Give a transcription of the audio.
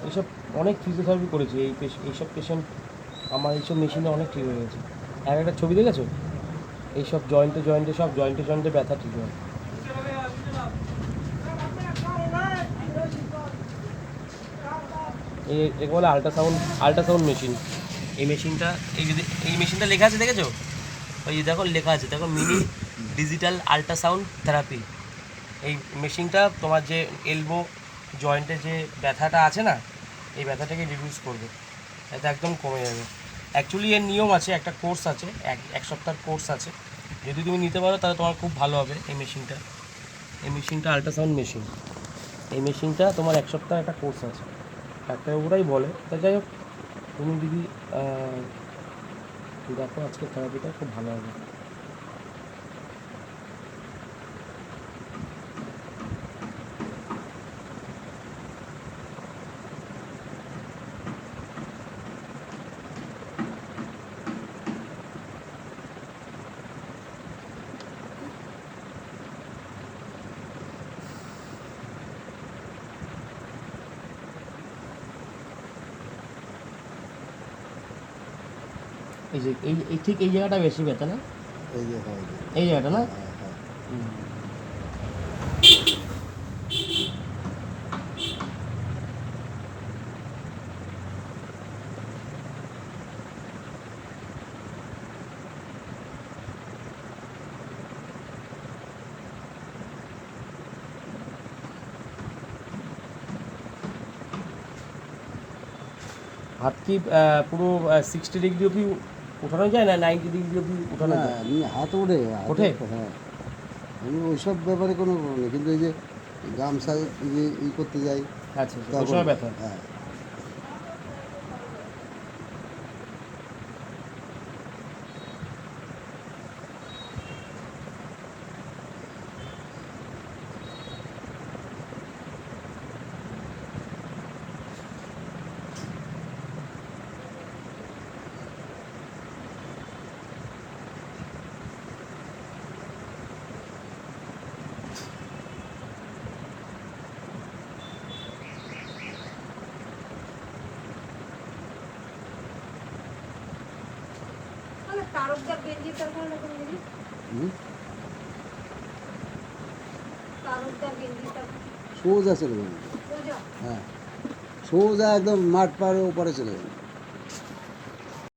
এইসব অনেক ফিজিওথেরাপি করেছি, এইসব পেশেন্ট আমার এইসব মেশিনে অনেক ঠিক হয়ে গেছে। আর একটা ছবি দেখেছো, এইসব জয়েন্টে সব জয়েন্টে ব্যথা ঠিক হয়। একে বলে আল্ট্রাসাউন্ড মেশিন। এই মেশিনটা, এই মেশিনটা লেখা আছে দেখেছো, ওই দেখো লেখা আছে, দেখো মিনি ডিজিটাল আল্ট্রাসাউন্ড থেরাপি। এই মেশিনটা তোমার যে এলবো জয়েন্টে যে ব্যথাটা আছে না, এই ব্যথাটাকে রিডিউস করবে, এটা একদম কমে যাবে। অ্যাকচুয়ালি এর নিয়ম আছে, একটা কোর্স আছে, এক সপ্তাহের কোর্স আছে। যদি তুমি নিতে পারো তাহলে তোমার খুব ভালো হবে। এই মেশিনটা আল্ট্রাসাউন্ড মেশিন, এই মেশিনটা তোমার এক সপ্তাহ একটা কোর্স আছে, ডাক্তারবাবুরাই বলে। তা যাই হোক, তুমি যদি দেখো আজকে থেরাপিটা খুব ভালো হবে। এই যে এই ঠিক এই জায়গাটা বেশি ব্যথা না, এই যে হয় এই জায়গাটা না। হ্যাঁ হ্যাঁ হাত কি পুরো 60 ডিগ্রি অবধি উঠানো যায়, না 90 ডিগ্রি অবধি উঠানো না যায়? এমনি হাত ওঠে ওঠে? হ্যাঁ, আমি ওইসব ব্যাপারে কোনো নেই, কিন্তু এই যে গামছা যে করতে যাই আচ্ছা, ওই তখন সময় ব্যথা। হ্যাঁ। তারকদার গেঞ্জিটার কারণে কোন জিনিস হুম, তারকদার গেঞ্জিটা সোজা চলে যাবে, সোজা হ্যাঁ সোজা একদম মাঠ পাড়ে ওপারে চলে যাবে।